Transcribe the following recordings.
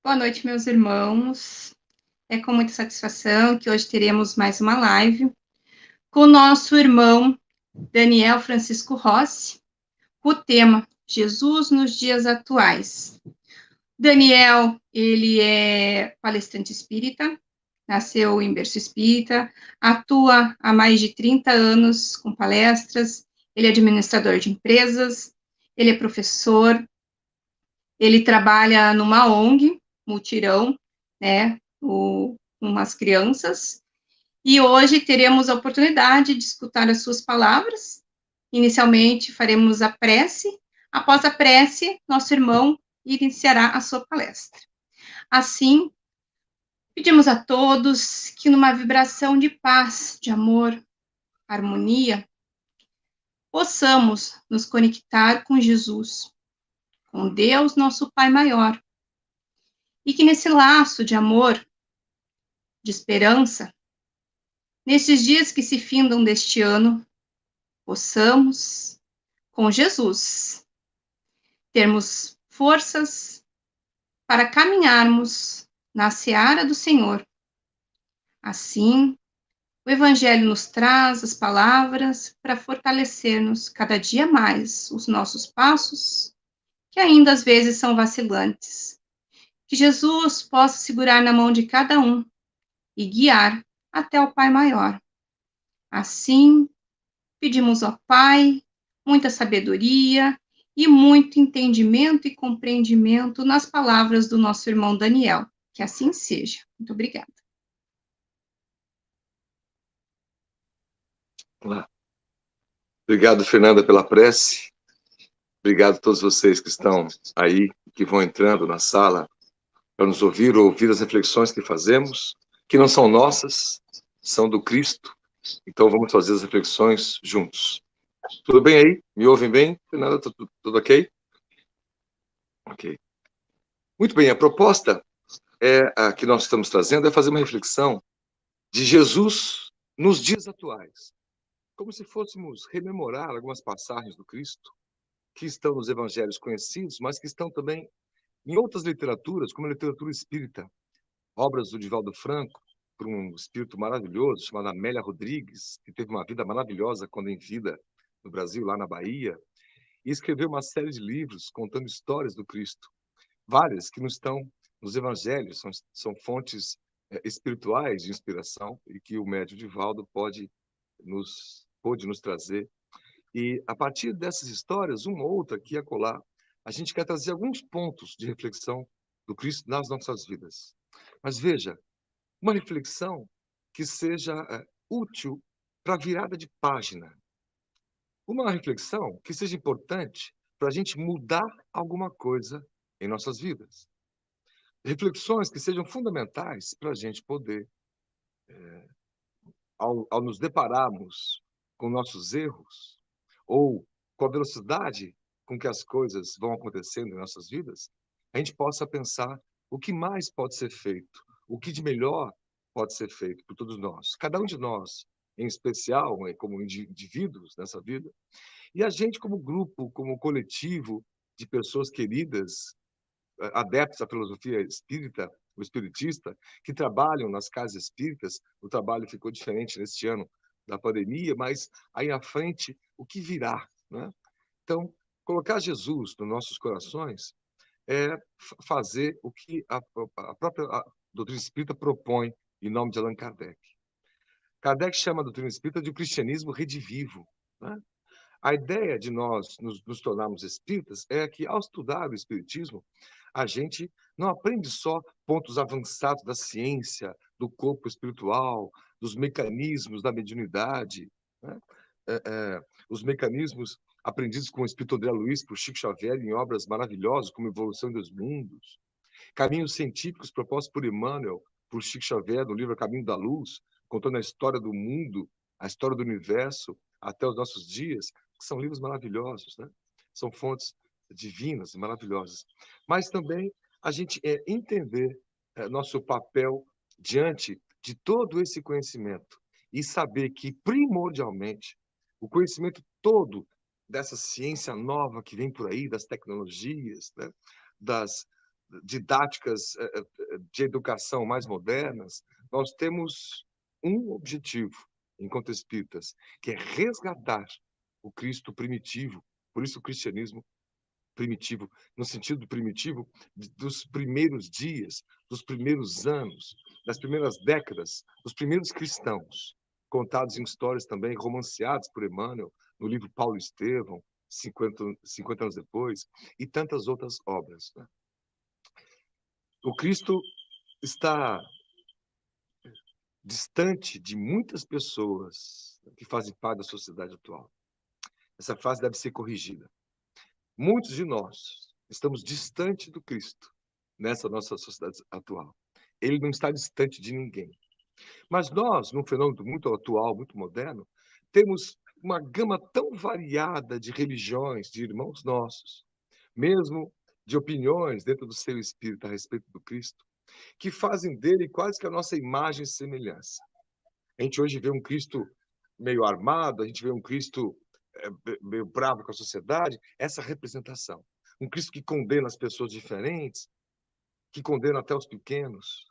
Boa noite, meus irmãos. É com muita satisfação que hoje teremos mais uma live com o nosso irmão Daniel Francisco Rossi, com o tema Jesus nos dias atuais. Daniel, ele é palestrante espírita, nasceu em berço espírita, atua há mais de 30 anos com palestras, ele é administrador de empresas, ele é professor, ele trabalha numa ONG, Mutirão, né, com umas crianças, e hoje teremos a oportunidade de escutar as suas palavras. Inicialmente, faremos a prece. Após a prece, nosso irmão iniciará a sua palestra. Assim, pedimos a todos que, numa vibração de paz, de amor, harmonia, possamos nos conectar com Jesus, com Deus, nosso Pai maior, e que nesse laço de amor, de esperança, nesses dias que se findam deste ano, possamos, com Jesus, termos forças para caminharmos na seara do Senhor. Assim, o Evangelho nos traz as palavras para fortalecer-nos cada dia mais os nossos passos, que ainda às vezes são vacilantes. Que Jesus possa segurar na mão de cada um e guiar até o Pai maior. Assim, pedimos ao Pai muita sabedoria e muito entendimento e compreendimento nas palavras do nosso irmão Daniel. Que assim seja. Muito obrigada. Olá. Obrigado, Fernanda, pela prece. Obrigado a todos vocês que estão aí, que vão entrando na sala para nos ouvir ou ouvir as reflexões que fazemos, que não são nossas, são do Cristo. Então vamos fazer as reflexões juntos. Tudo bem aí? Me ouvem bem? Fernanda, tudo ok? Ok. Muito bem, a proposta a que nós estamos trazendo é fazer uma reflexão de Jesus nos dias atuais, como se fôssemos rememorar algumas passagens do Cristo que estão nos evangelhos conhecidos, mas que estão também em outras literaturas, como a literatura espírita, obras do Divaldo Franco, por um espírito maravilhoso chamado Amélia Rodrigues, que teve uma vida maravilhosa quando em vida no Brasil, lá na Bahia, e escreveu uma série de livros contando histórias do Cristo, várias que não estão nos evangelhos, são fontes espirituais de inspiração e que o médium Divaldo pôde nos trazer. E, a partir dessas histórias, uma ou outra aqui e acolá, a gente quer trazer alguns pontos de reflexão do Cristo nas nossas vidas. Mas veja, uma reflexão que seja útil para a virada de página. Uma reflexão que seja importante para a gente mudar alguma coisa em nossas vidas. Reflexões que sejam fundamentais para a gente poder, ao nos depararmos com nossos erros, ou com a velocidade com que as coisas vão acontecendo em nossas vidas, a gente possa pensar o que mais pode ser feito, o que de melhor pode ser feito por todos nós. Cada um de nós, em especial, como indivíduos nessa vida, e a gente como grupo, como coletivo de pessoas queridas, adeptos à filosofia espírita, o espiritista, que trabalham nas casas espíritas. O trabalho ficou diferente neste ano da pandemia, mas aí à frente, o que virá, né? Então, colocar Jesus nos nossos corações é fazer o que a própria doutrina espírita propõe em nome de Allan Kardec. Kardec chama a doutrina espírita de um cristianismo redivivo, né? A ideia de nós nos tornarmos espíritas é que, ao estudar o espiritismo, a gente não aprende só pontos avançados da ciência, do corpo espiritual, dos mecanismos da mediunidade, né? Os mecanismos aprendidos com o espírito André Luiz por Chico Xavier em obras maravilhosas como Evolução dos Mundos, caminhos científicos propostos por Emmanuel, por Chico Xavier, no livro Caminho da Luz, contando a história do mundo, a história do universo até os nossos dias, que são livros maravilhosos, né? São fontes divinas e maravilhosas. Mas também a gente entender nosso papel diante de todo esse conhecimento e saber que, primordialmente, o conhecimento todo dessa ciência nova que vem por aí, das tecnologias, né? didáticas de educação mais modernas, nós temos um objetivo, enquanto espíritas, que é resgatar o Cristo primitivo. Por isso o cristianismo primitivo, no sentido primitivo dos primeiros dias, dos primeiros anos, das primeiras décadas, dos primeiros cristãos, contados em histórias também romanceadas por Emmanuel, no livro Paulo e Estevão, 50 anos depois, e tantas outras obras, né? O Cristo está distante de muitas pessoas que fazem parte da sociedade atual. Essa frase deve ser corrigida. Muitos de nós estamos distante do Cristo nessa nossa sociedade atual. Ele não está distante de ninguém. Mas nós, num fenômeno muito atual, muito moderno, temos uma gama tão variada de religiões, de irmãos nossos, mesmo de opiniões dentro do seu espírito a respeito do Cristo, que fazem dele quase que a nossa imagem e semelhança. A gente hoje vê um Cristo meio armado, a gente vê um Cristo meio bravo com a sociedade, essa representação. Um Cristo que condena as pessoas diferentes, que condena até os pequenos,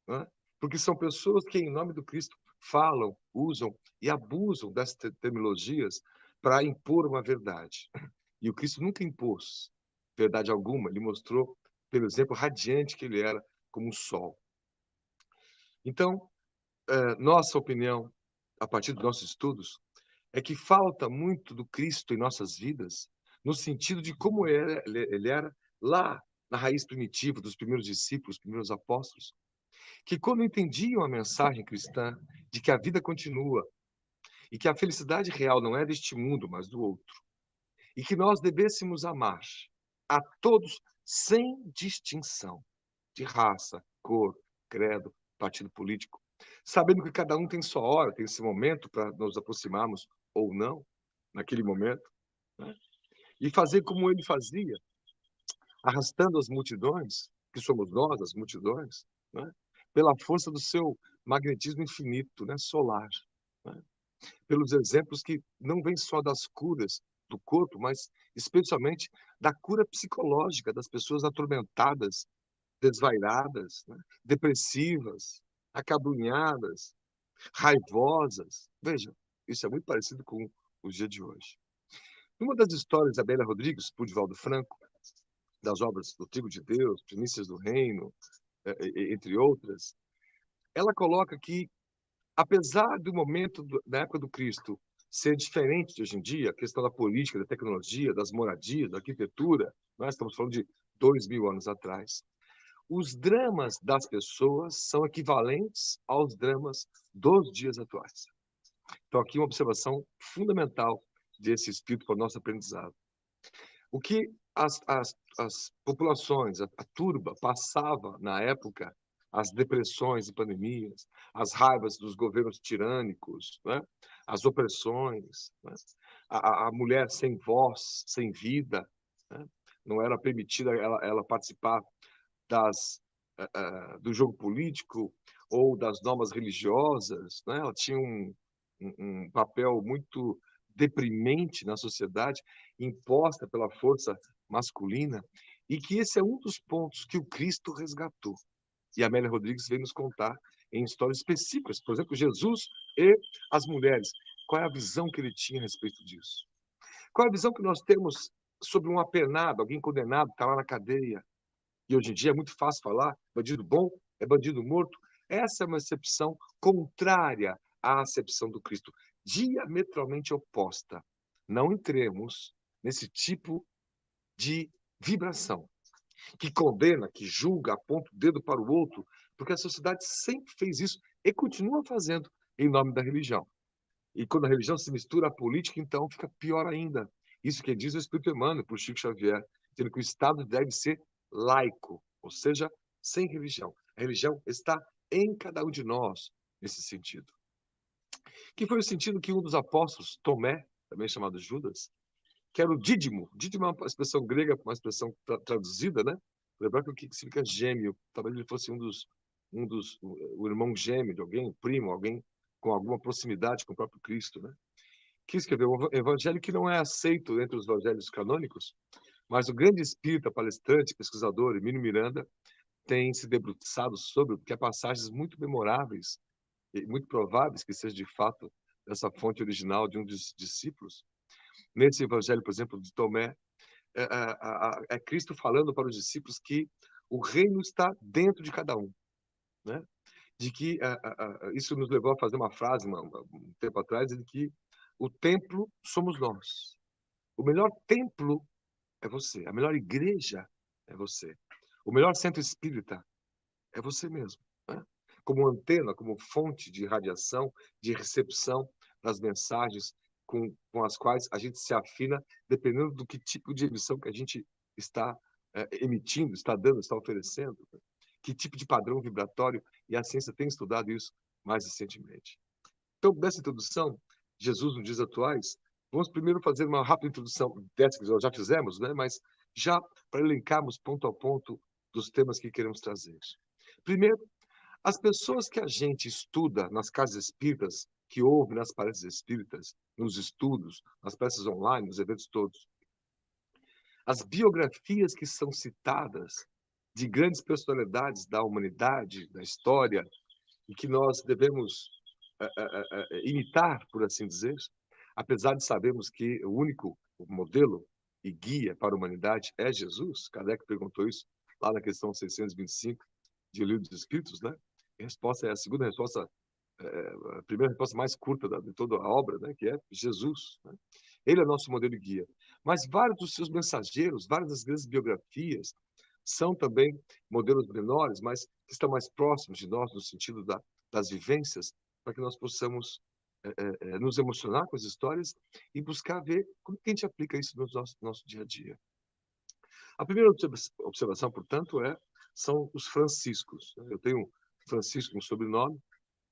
né? Porque são pessoas que, em nome do Cristo, falam, usam e abusam dessas terminologias para impor uma verdade. E o Cristo nunca impôs verdade alguma, ele mostrou, pelo exemplo radiante que ele era, como um sol. Então, nossa opinião, a partir dos nossos estudos, é que falta muito do Cristo em nossas vidas, no sentido de como ele era lá na raiz primitiva dos primeiros discípulos, primeiros apóstolos, que quando entendiam a mensagem cristã de que a vida continua e que a felicidade real não é deste mundo, mas do outro, e que nós devêssemos amar a todos sem distinção de raça, cor, credo, partido político, sabendo que cada um tem sua hora, tem esse momento para nos aproximarmos ou não, naquele momento, né? E fazer como ele fazia, arrastando as multidões, que somos nós, as multidões, né? Pela força do seu magnetismo infinito, né? Solar, né? Pelos exemplos que não vêm só das curas do corpo, mas especialmente da cura psicológica das pessoas atormentadas, desvairadas, né? Depressivas, acabrunhadas, raivosas. Veja, isso é muito parecido com o dia de hoje. Numa das histórias da Bélia Rodrigues, por Divaldo Franco, das obras do Trigo de Deus, Primícias do Reino, entre outras, ela coloca que, apesar do momento da época do Cristo ser diferente de hoje em dia, a questão da política, da tecnologia, das moradias, da arquitetura, nós estamos falando de 2000 anos atrás, os dramas das pessoas são equivalentes aos dramas dos dias atuais. Então, aqui uma observação fundamental desse espírito para o nosso aprendizado. O que as populações, a turba, passava na época, as depressões e pandemias, as raivas dos governos tirânicos, né? As opressões, né? A mulher sem voz, sem vida, né? Não era permitida ela participar do jogo político ou das normas religiosas, né? Ela tinha um papel muito deprimente na sociedade, imposta pela força masculina, e que esse é um dos pontos que o Cristo resgatou. E a Amélia Rodrigues vem nos contar em histórias específicas, por exemplo, Jesus e as mulheres. Qual é a visão que ele tinha a respeito disso? Qual é a visão que nós temos sobre um apenado, alguém condenado, está lá na cadeia? E hoje em dia é muito fácil falar, bandido bom é bandido morto. Essa é uma acepção contrária à acepção do Cristo, diametralmente oposta. Não entremos nesse tipo de vibração que condena, que julga, aponta o dedo para o outro, porque a sociedade sempre fez isso e continua fazendo em nome da religião. E quando a religião se mistura à política, então fica pior ainda. Isso que diz o Espírito Emmanuel por Chico Xavier, dizendo que o Estado deve ser laico, ou seja, sem religião. A religião está em cada um de nós nesse sentido. Que foi o sentido que um dos apóstolos, Tomé, também chamado Judas, que era o dídimo. Dídimo é uma expressão grega, uma expressão traduzida, né? Lembrar que o que significa gêmeo. Talvez ele fosse o irmão gêmeo de alguém, o primo, alguém com alguma proximidade com o próprio Cristo, né? Que escreveu um evangelho que não é aceito entre os evangelhos canônicos, Mas o grande espírita, palestrante, pesquisador, Emílio Miranda, tem se debruçado sobre, porque há passagens muito memoráveis e muito prováveis que seja de fato dessa fonte original de um dos discípulos. Nesse evangelho, por exemplo, de Tomé, é Cristo falando para os discípulos que o reino está dentro de cada um, né? De que isso nos levou a fazer uma frase um tempo atrás, de que o templo somos nós. O melhor templo é você. A melhor igreja é você. O melhor centro espírita é você mesmo, né? Como antena, como fonte de radiação, de recepção das mensagens com as quais a gente se afina, dependendo do que tipo de emissão que a gente está emitindo, está dando, está oferecendo, né? Que tipo de padrão vibratório, e a ciência tem estudado isso mais recentemente. Então, dessa introdução, Jesus nos dias atuais, vamos primeiro fazer uma rápida introdução dessa que nós já fizemos, né? Mas já para elencarmos ponto a ponto dos temas que queremos trazer. Primeiro, as pessoas que a gente estuda nas casas espíritas, que ouve nas palestras espíritas, nos estudos, nas peças online, nos eventos todos, as biografias que são citadas de grandes personalidades da humanidade, da história, e que nós devemos imitar, por assim dizer, apesar de sabermos que o único modelo e guia para a humanidade é Jesus. Kardec perguntou isso lá na questão 625 de O Livro dos Espíritos, né? A resposta é a segunda resposta, a primeira resposta mais curta de toda a obra, né? Que é Jesus, né? Ele é nosso modelo e guia. Mas vários dos seus mensageiros, várias das grandes biografias, são também modelos menores, mas que estão mais próximos de nós, no sentido das vivências, para que nós possamos nos emocionar com as histórias e buscar ver como que a gente aplica isso no nosso dia a dia. A primeira observação, portanto, são os franciscos. Eu tenho Francisco, um sobrenome,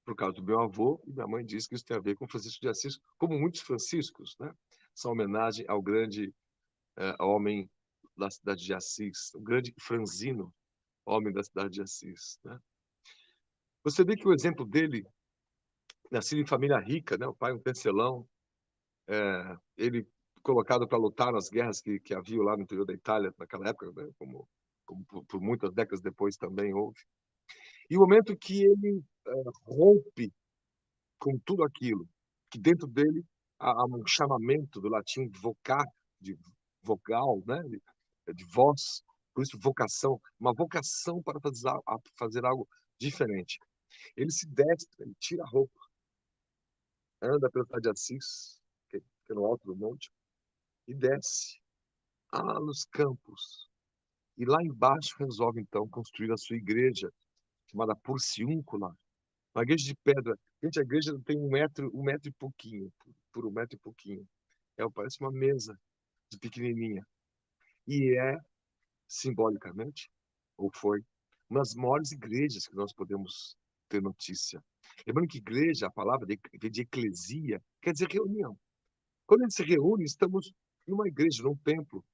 por causa do meu avô, e minha mãe diz que isso tem a ver com Francisco de Assis, como muitos franciscos, né? São homenagem ao grande homem da cidade de Assis, o grande Franzino, homem da cidade de Assis, né? Você vê que o exemplo dele, nascido em família rica, né? O pai um tecelão, ele colocado para lutar nas guerras que havia lá no interior da Itália naquela época, né? Como por muitas décadas depois também houve. E o momento que ele rompe com tudo aquilo, que dentro dele há um chamamento do latim vocar, de vogal, né? De voz, por isso vocação, uma vocação para fazer algo diferente. Ele se destra, ele tira a roupa, anda pela cidade de Assis, que é no alto do monte, e desce nos campos. E lá embaixo resolve, então, construir a sua igreja, chamada Porciúncula, uma igreja de pedra. Gente, a igreja tem um metro e pouquinho, por um metro e pouquinho. Parece uma mesa de pequenininha. E simbolicamente, ou foi, uma das maiores igrejas que nós podemos ter notícia. Lembrando que igreja, a palavra de eclesia, quer dizer reunião. Quando a gente se reúne, estamos numa igreja, num templo.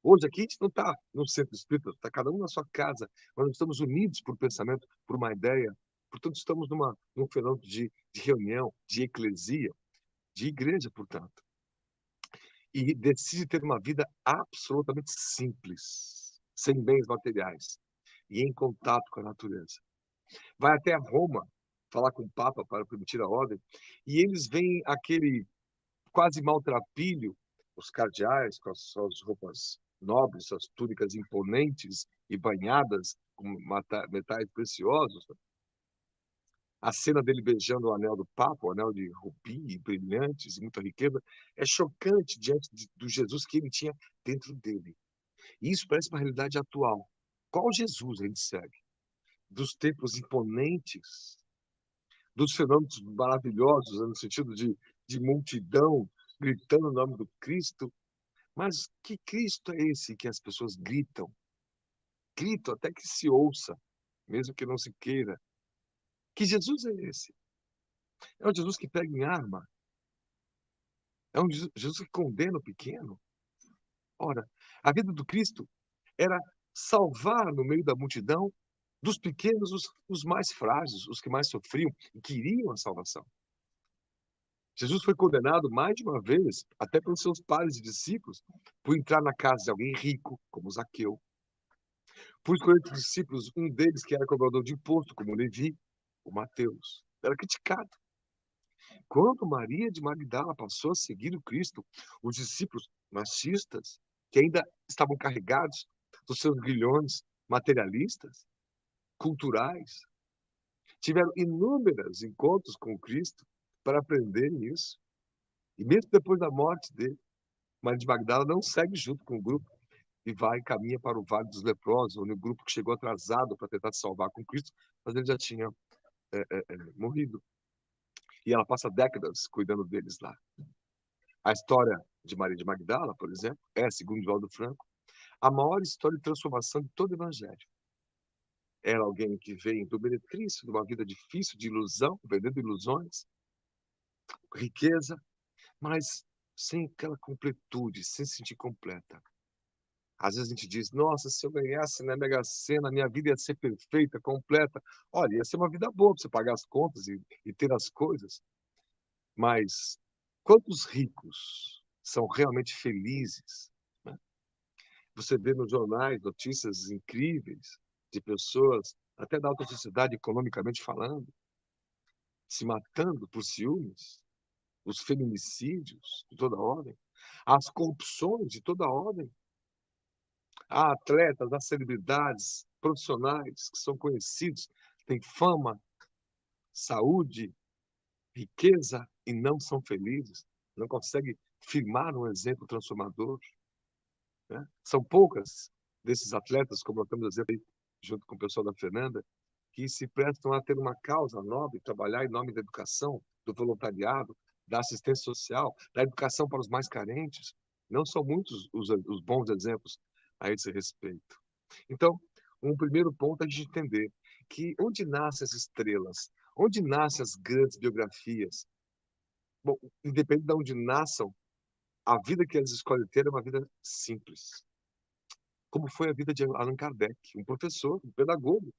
Hoje aqui a gente não está no centro espírita, está cada um na sua casa, mas nós estamos unidos por pensamento, por uma ideia. Portanto, estamos num fenômeno de reunião, de eclesia, de igreja, portanto. E decide ter uma vida absolutamente simples, sem bens materiais, e em contato com a natureza. Vai até Roma falar com o Papa para permitir a ordem, e eles veem aquele quase maltrapilho, os cardeais com as suas roupas nobres, suas túnicas imponentes e banhadas com metais preciosos. A cena dele beijando o anel do Papa, o anel de rubi, brilhantes, muita riqueza, é chocante diante do Jesus que ele tinha dentro dele. E isso parece uma realidade atual. Qual Jesus a gente segue? Dos templos imponentes, dos fenômenos maravilhosos, no sentido de multidão gritando o nome do Cristo. Mas que Cristo é esse que as pessoas gritam? Gritam até que se ouça, mesmo que não se queira. Que Jesus é esse? É um Jesus que pega em arma? É um Jesus que condena o pequeno? Ora, a vida do Cristo era salvar no meio da multidão dos pequenos os mais frágeis, os que mais sofriam e queriam a salvação. Jesus foi condenado mais de uma vez, até pelos seus pares e discípulos, por entrar na casa de alguém rico, como Zaqueu, por escolher entre os discípulos um deles que era cobrador de imposto, como Levi, o Mateus. Era criticado. Quando Maria de Magdala passou a seguir o Cristo, os discípulos machistas, que ainda estavam carregados dos seus grilhões materialistas, culturais, tiveram inúmeros encontros com Cristo para aprenderem isso. E mesmo depois da morte dele, Maria de Magdala não segue junto com o grupo e vai e caminha para o Vale dos Leprosos, onde o grupo que chegou atrasado para tentar se salvar com Cristo, mas ele já tinha morrido. E ela passa décadas cuidando deles lá. A história de Maria de Magdala, por exemplo, é, segundo Divaldo Franco, a maior história de transformação de todo o Evangelho. Era alguém que veio do meretrício, de uma vida difícil, de ilusão, vendendo ilusões, riqueza, mas sem aquela completude, sem se sentir completa. Às vezes a gente diz, nossa, se eu ganhasse na Mega Sena, minha vida ia ser perfeita, completa. Olha, ia ser uma vida boa para você pagar as contas e ter as coisas. Mas quantos ricos são realmente felizes, né? Você vê nos jornais notícias incríveis de pessoas, até da alta sociedade, economicamente falando, se matando por ciúmes, os feminicídios de toda ordem, as corrupções de toda ordem. Há atletas, há celebridades, profissionais que são conhecidos, têm fama, saúde, riqueza e não são felizes, não conseguem firmar um exemplo transformador, né? São poucas desses atletas, como nós temos exemplo aí, junto com o pessoal da Fernanda, que se prestam a ter uma causa nobre, trabalhar em nome da educação, do voluntariado, da assistência social, da educação para os mais carentes. Não são muitos os bons exemplos a esse respeito. Então, um primeiro ponto é a gente entender que onde nascem as estrelas, onde nascem as grandes biografias. Bom, independente de onde nasçam, a vida que eles escolhem ter é uma vida simples. Como foi a vida de Allan Kardec, um professor, um pedagogo,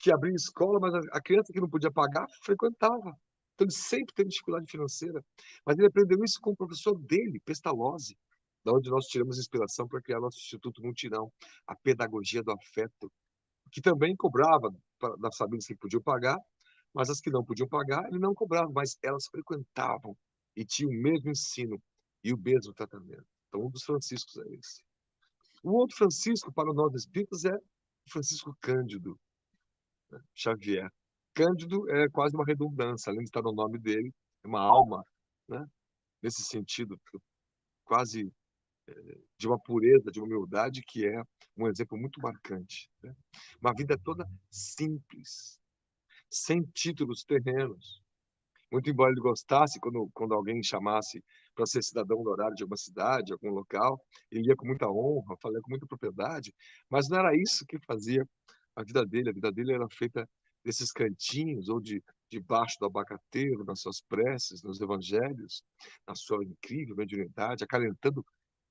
que abria escola, mas a criança que não podia pagar frequentava. Então ele sempre teve dificuldade financeira. Mas ele aprendeu isso com o professor dele, Pestalozzi, da onde nós tiramos inspiração para criar nosso Instituto Mutirão, a pedagogia do afeto, que também cobrava das famílias que podiam pagar, mas as que não podiam pagar, ele não cobrava, mas elas frequentavam e tinham o mesmo ensino e o mesmo tratamento. Então, um dos Franciscos é esse. O outro Francisco, para nós espíritas, é Francisco Cândido, né? Xavier. Cândido é quase uma redundância, além de estar no nome dele, é uma alma, né? Nesse sentido, quase de uma pureza, de uma humildade, que é um exemplo muito marcante, né? Uma vida toda simples, sem títulos terrenos. Muito embora ele gostasse, quando alguém chamasse para ser cidadão honorário de alguma cidade, algum local, ele ia com muita honra, falava com muita propriedade, mas não era isso que fazia a vida dele. A vida dele era feita desses cantinhos, ou debaixo do abacateiro, nas suas preces, nos evangelhos, na sua incrível mediunidade, acalentando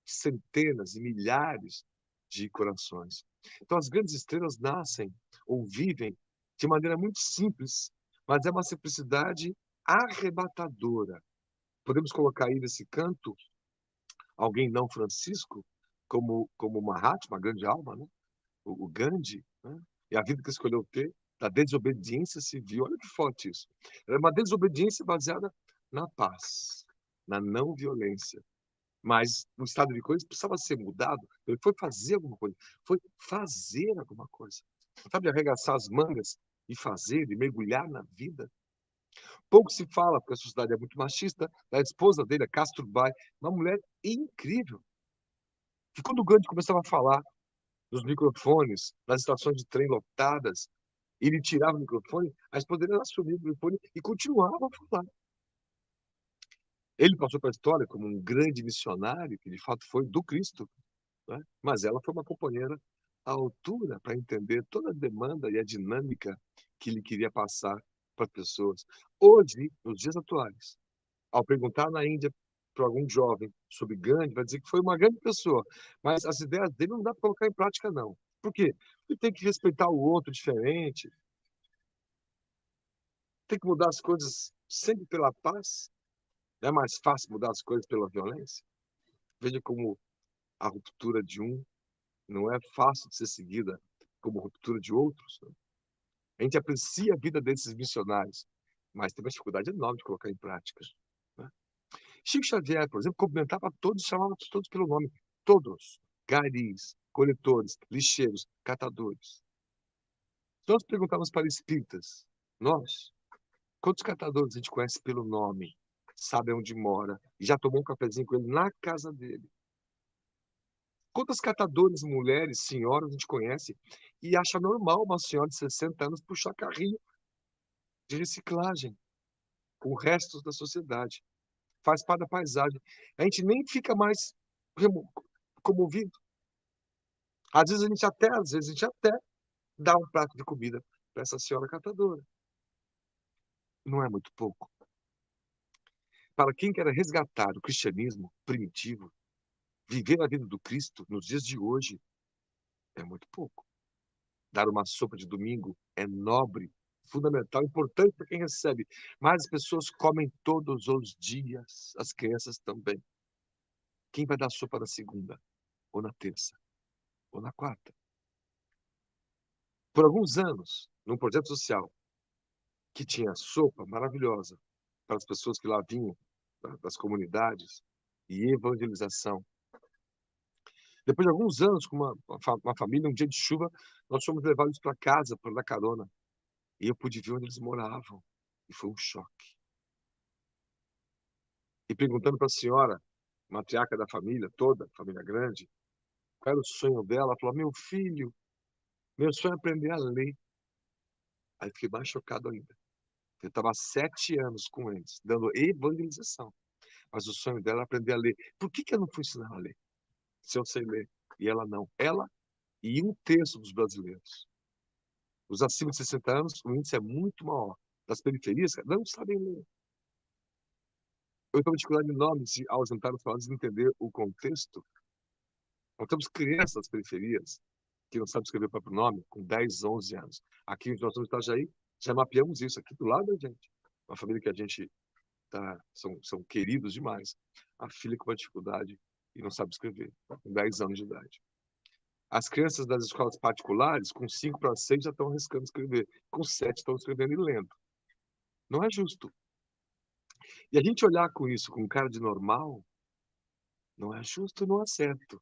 centenas e milhares de corações. Então, as grandes estrelas nascem ou vivem de maneira muito simples, mas é uma simplicidade arrebatadora. Podemos colocar aí nesse canto alguém não Francisco, como Mahatma, uma grande alma, né? O Gandhi, né? E a vida que escolheu ter, da desobediência civil. Olha que forte isso. Era uma desobediência baseada na paz, na não violência. Mas o estado de coisas precisava ser mudado. Ele foi fazer alguma coisa. Foi fazer alguma coisa. Sabe, arregaçar as mangas e fazer, e mergulhar na vida. Pouco se fala, porque a sociedade é muito machista, da esposa dele, a Kasturbai, uma mulher incrível. Que quando o Gandhi começava a falar nos microfones, nas estações de trem lotadas, ele tirava o microfone, a esposa dele assumia o microfone e continuava a falar. Ele passou para a história como um grande missionário, que de fato foi do Cristo, né? Mas ela foi uma companheira à altura para entender toda a demanda e a dinâmica que ele queria passar para as pessoas. Hoje, nos dias atuais, ao perguntar na Índia para algum jovem sobre Gandhi, vai dizer que foi uma grande pessoa, mas as ideias dele não dá para colocar em prática, não. Por quê? Porque tem que respeitar o outro diferente, tem que mudar as coisas sempre pela paz. Não é mais fácil mudar as coisas pela violência? Veja como a ruptura de um não é fácil de ser seguida como ruptura de outros, né? A gente aprecia a vida desses missionários, mas tem uma dificuldade enorme de colocar em prática, né? Chico Xavier, por exemplo, cumprimentava todos, chamava todos pelo nome. Todos. Garis, coletores, lixeiros, catadores. Nós perguntávamos para espíritas, nós, quantos catadores a gente conhece pelo nome, sabe onde mora, e já tomou um cafezinho com ele na casa dele? Quantas catadoras, mulheres, senhoras a gente conhece e acha normal uma senhora de 60 anos puxar carrinho de reciclagem com restos da sociedade? Faz parte da paisagem. A gente nem fica mais comovido. Às vezes a gente até dá um prato de comida para essa senhora catadora. Não é muito pouco. Para quem quer resgatar o cristianismo primitivo, viver a vida do Cristo nos dias de hoje, é muito pouco. Dar uma sopa de domingo é nobre, fundamental, importante para quem recebe. Mas as pessoas comem todos os dias, as crianças também. Quem vai dar sopa na segunda, ou na terça, ou na quarta? Por alguns anos, num projeto social que tinha sopa maravilhosa para as pessoas que lá vinham das comunidades e evangelização. Depois de alguns anos com uma família, um dia de chuva, nós fomos levados para casa para dar carona. E eu pude ver onde eles moravam. E foi um choque. E perguntando para a senhora, matriarca da família toda, família grande, qual era o sonho dela, ela falou: meu sonho é aprender a ler. Aí fiquei mais chocado ainda. Eu estava há 7 anos com eles, dando evangelização. Mas o sonho dela era aprender a ler. Por que eu não fui ensinar a ler? Se eu sei ler. E ela não. Ela e 1/3 dos brasileiros. Os acima de 60 anos, o índice é muito maior. Das periferias, não sabem ler. Eu tenho uma dificuldade enorme ao juntar os palavras, entender o contexto. Nós temos crianças das periferias que não sabem escrever o próprio nome, com 10, 11 anos. Aqui nós estamos em Itajaí, já mapeamos isso aqui do lado da gente. Uma família que a gente são queridos demais. A filha com uma dificuldade e não sabe escrever, com 10 anos de idade. As crianças das escolas particulares, com 5 para 6, já estão arriscando escrever. Com 7, estão escrevendo e lendo. Não é justo. E a gente olhar com isso com cara de normal, não é justo, não é certo.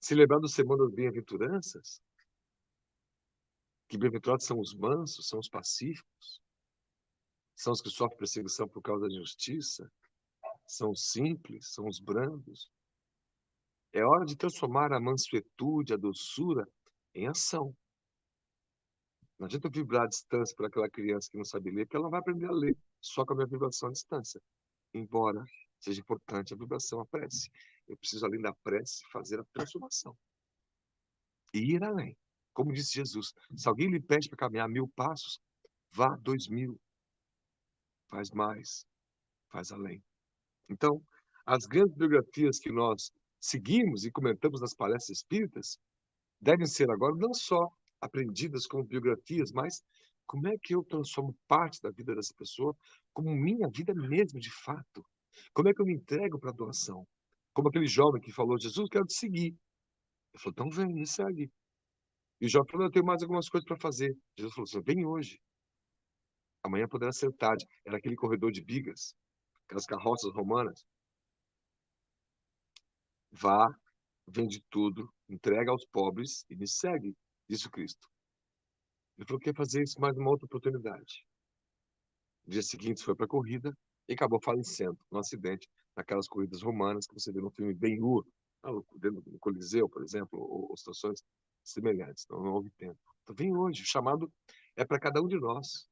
Se lembrar do Sermão das Bem-aventuranças, que bem-aventurados são os mansos, são os pacíficos, são os que sofrem perseguição por causa da justiça, são os simples, são os brandos. É hora de transformar a mansuetude, a doçura, em ação. Não adianta eu vibrar à distância para aquela criança que não sabe ler, porque ela não vai aprender a ler só com a minha vibração à distância. Embora seja importante a vibração, a prece. Eu preciso, além da prece, fazer a transformação. E ir além. Como disse Jesus, se alguém lhe pede para caminhar 1000 passos, vá 2000. Faz mais, faz além. Então, as grandes biografias que nós seguimos e comentamos nas palestras espíritas devem ser agora não só aprendidas como biografias, mas como é que eu transformo parte da vida dessa pessoa como minha vida mesmo, de fato? Como é que eu me entrego para a doação? Como aquele jovem que falou: Jesus, quero te seguir. Ele falou: então vem, me segue. E o jovem falou: eu tenho mais algumas coisas para fazer. Jesus falou assim: vem hoje. Amanhã poderá ser tarde. Era aquele corredor de bigas, aquelas carroças romanas. Vá, vende tudo, entrega aos pobres e me segue, disse o Cristo. Ele falou que ia fazer isso mais uma outra oportunidade. No dia seguinte foi para a corrida e acabou falecendo num acidente naquelas corridas romanas que você vê no filme Ben-Hur, dentro do Coliseu, por exemplo, ou situações semelhantes. Não houve tempo. Então vem hoje, o chamado é para cada um de nós.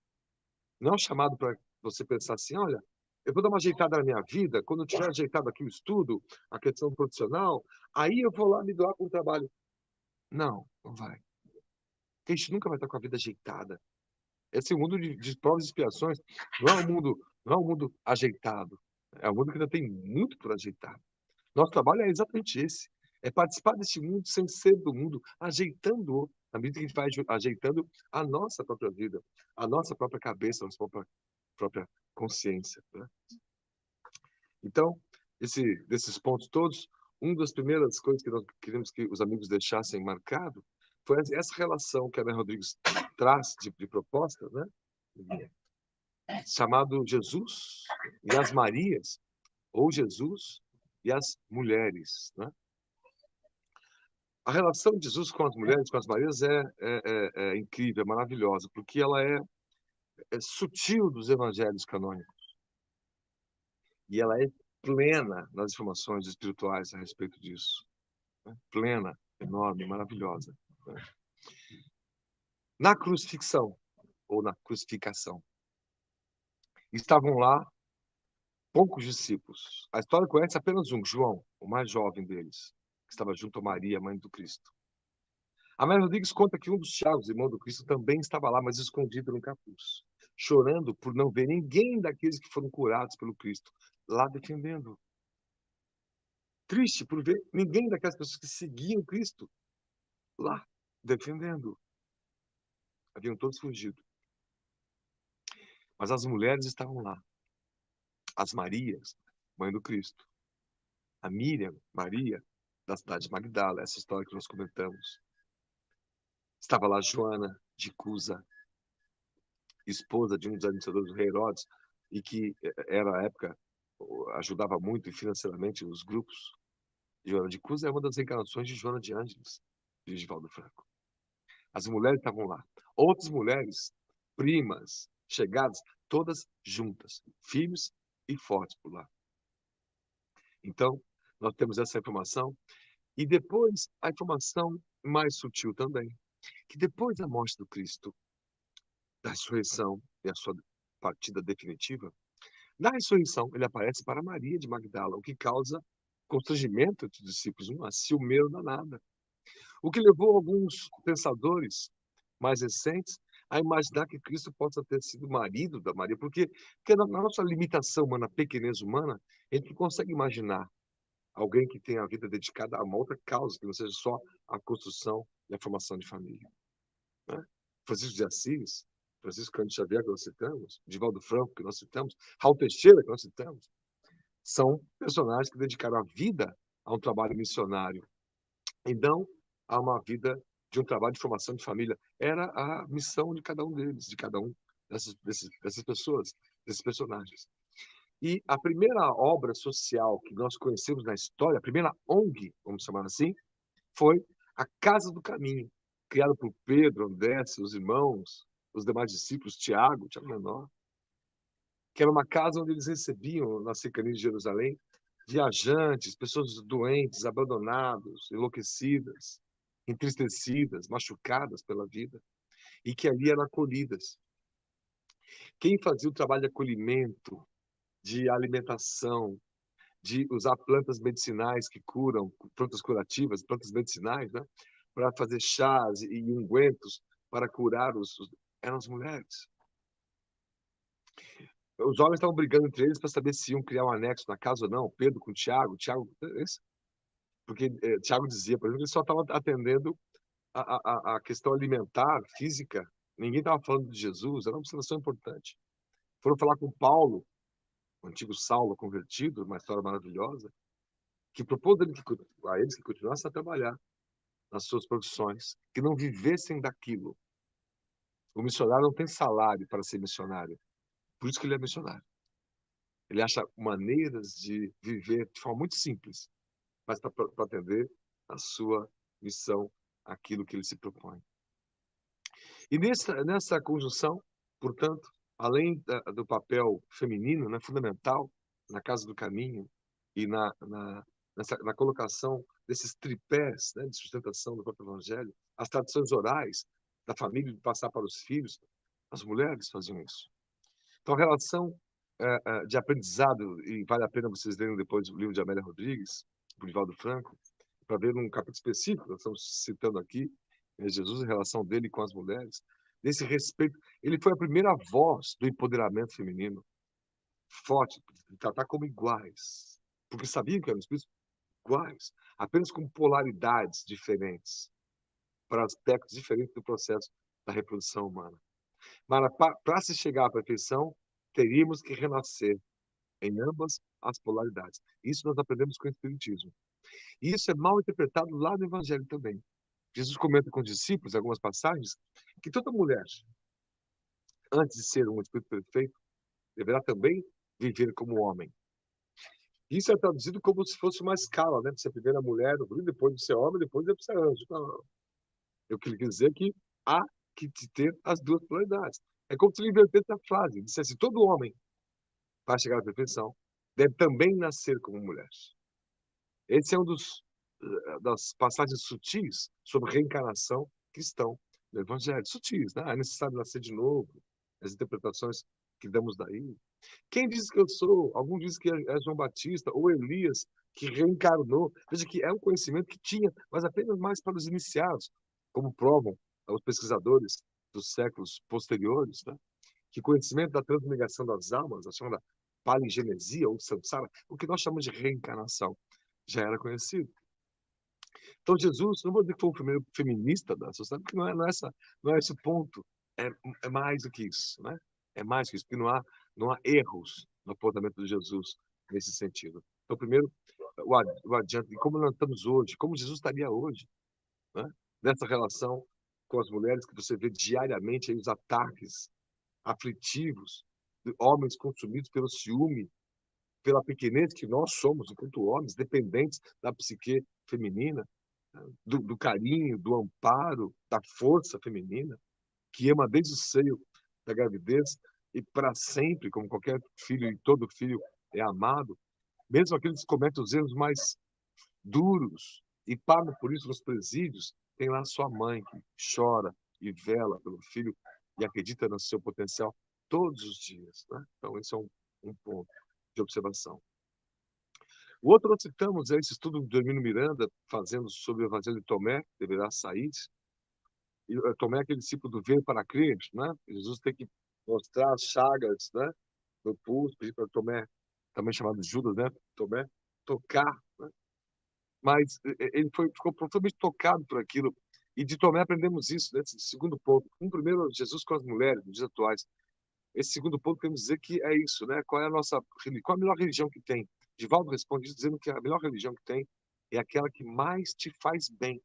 Não é um chamado para você pensar assim: olha, eu vou dar uma ajeitada na minha vida, quando eu tiver ajeitado aqui o estudo, a questão profissional, aí eu vou lá me doar com o trabalho. Não, não vai. Porque a gente nunca vai estar com a vida ajeitada. Esse mundo de provas e expiações não é um mundo ajeitado. É um mundo que ainda tem muito por ajeitar. Nosso trabalho é exatamente esse. É participar desse mundo sem ser do mundo, ajeitando-o, na medida que a gente vai ajeitando a nossa própria vida, a nossa própria cabeça, a nossa própria própria consciência, né? Então, desses pontos todos, uma das primeiras coisas que nós queremos que os amigos deixassem marcado foi essa relação que a Ana Rodrigues traz de proposta, né? Chamado Jesus e as Marias, ou Jesus e as mulheres, né? A relação de Jesus com as mulheres, com as Marias, é incrível, é maravilhosa, porque ela é sutil dos evangelhos canônicos. E ela é plena nas informações espirituais a respeito disso. Né? Plena, enorme, maravilhosa. Né? Na crucifixão, ou na crucificação, estavam lá poucos discípulos. A história conhece apenas um, João, o mais jovem deles, que estava junto a Maria, mãe do Cristo. A Maria Rodrigues conta que um dos Tiagos, irmão do Cristo, também estava lá, mas escondido no capuz, chorando por não ver ninguém daqueles que foram curados pelo Cristo lá defendendo. Triste por ver ninguém daquelas pessoas que seguiam Cristo lá defendendo. Haviam todos fugido. Mas as mulheres estavam lá. As Marias, mãe do Cristo. A Miriam, Maria, da cidade de Magdala, essa história que nós comentamos. Estava lá Joana de Cusa, esposa de um dos administradores do rei Herodes, e que era, à época, ajudava muito financeiramente os grupos. Joana de Cusa é uma das encarnações de Joana de Ângeles, de Divaldo Franco. As mulheres estavam lá. Outras mulheres, primas, chegadas, todas juntas, firmes e fortes por lá. Então, nós temos essa informação. E depois, a informação mais sutil também, que depois da morte do Cristo, da ressurreição e a sua partida definitiva, na ressurreição ele aparece para Maria de Magdala, o que causa constrangimento entre os discípulos, uma ciumeira danada. O que levou alguns pensadores mais recentes a imaginar que Cristo possa ter sido marido da Maria, porque na nossa limitação humana, pequenez humana, a gente não consegue imaginar alguém que tenha a vida dedicada a uma outra causa, que não seja só a construção e a formação de família. Né? Francisco de Assis, Francisco Cândido Xavier, que nós citamos, Divaldo Franco, que nós citamos, Raul Teixeira, que nós citamos, são personagens que dedicaram a vida a um trabalho missionário e não a uma vida de um trabalho de formação de família. Era a missão de cada um deles, de cada um dessas pessoas, desses personagens. E a primeira obra social que nós conhecemos na história, a primeira ONG, vamos chamar assim, foi a Casa do Caminho, criada por Pedro, André, seus irmãos, os demais discípulos, Tiago Menor, que era uma casa onde eles recebiam, na cercania de Jerusalém, viajantes, pessoas doentes, abandonados, enlouquecidas, entristecidas, machucadas pela vida, e que ali eram acolhidas. Quem fazia o trabalho de acolhimento, de alimentação, de usar plantas medicinais que curam, plantas curativas, plantas medicinais, né? Para fazer chás e ungüentos para curar eram as mulheres. Os homens estavam brigando entre eles para saber se iam criar um anexo na casa ou não. Pedro com Tiago, porque Tiago dizia, por exemplo, que ele só estava atendendo a questão alimentar, física. Ninguém estava falando de Jesus, era uma observação importante. Foram falar com Paulo, o antigo Saulo convertido, uma história maravilhosa, que propôs a eles que continuassem a trabalhar nas suas profissões, que não vivessem daquilo. O missionário não tem salário para ser missionário. Por isso que ele é missionário. Ele acha maneiras de viver de forma muito simples, mas para atender a sua missão, aquilo que ele se propõe. E nessa conjunção, portanto, além do papel feminino, né, fundamental, na Casa do Caminho e na colocação desses tripés, né, de sustentação do próprio Evangelho, as tradições orais da família de passar para os filhos, as mulheres faziam isso. Então, a relação de aprendizado, e vale a pena vocês lerem depois o livro de Amélia Rodrigues, do Divaldo Franco, para ver um capítulo específico, nós estamos citando aqui, Jesus, a relação dele com as mulheres, desse respeito. Ele foi a primeira voz do empoderamento feminino, forte, de tratar como iguais, porque sabiam que eram espíritos iguais, apenas com polaridades diferentes, para aspectos diferentes do processo da reprodução humana. Mas para se chegar à perfeição, teríamos que renascer em ambas as polaridades. Isso nós aprendemos com o Espiritismo. E isso é mal interpretado lá no Evangelho também. Jesus comenta com os discípulos, em algumas passagens, que toda mulher, antes de ser um espírito perfeito, deverá também viver como homem. Isso é traduzido como se fosse uma escala, né? Você primeiro a mulher, depois de ser homem, depois de ser anjo. Não. Eu queria dizer que há que ter as duas polaridades. É como se ele invertesse a frase, dissesse: todo homem, para chegar à perfeição, deve também nascer como mulher. Esse é um das passagens sutis sobre reencarnação que estão no Evangelho. Sutis, né? É necessário nascer de novo. As interpretações que damos daí. Quem diz que eu sou? Alguns dizem que é João Batista ou Elias, que reencarnou. Veja que é um conhecimento que tinha, mas apenas mais para os iniciados, como provam os pesquisadores dos séculos posteriores, né? Que conhecimento da transmigração das almas, a chamada palingenesia ou samsara, o que nós chamamos de reencarnação, já era conhecido. Então, Jesus, não vou dizer que foi o primeiro feminista da sociedade, porque não é esse o ponto. É mais do que isso, né? É mais do que isso, porque não há erros no apontamento de Jesus nesse sentido. Então, primeiro, o adiante de como nós estamos hoje, como Jesus estaria hoje, né? Nessa relação com as mulheres que você vê diariamente aí, os ataques aflitivos de homens consumidos pelo ciúme, pela pequenez que nós somos, enquanto homens, dependentes da psique feminina, do carinho, do amparo, da força feminina, que ama desde o seio da gravidez e para sempre, como qualquer filho e todo filho é amado, mesmo aqueles que cometem os erros mais duros e pagam por isso nos presídios, tem lá sua mãe que chora e vela pelo filho e acredita no seu potencial todos os dias. Né? Então, esse é um ponto de observação. O outro nós citamos é esse estudo do Hermínio Miranda, fazendo sobre o Evangelho de Tomé, que deverá sair. E Tomé é aquele discípulo do ver para crer, né? Jesus tem que mostrar as chagas, né? No pulso, pedir para Tomé, também chamado Judas, né? Tomé, tocar, né? Mas ele ficou profundamente tocado por aquilo. E de Tomé aprendemos isso, né? Esse segundo ponto. Primeiro, Jesus com as mulheres, nos dias atuais. Esse segundo ponto, queremos dizer que é isso, né? Qual é a melhor religião que tem? Divaldo responde isso dizendo que a melhor religião que tem é aquela que mais te faz bem.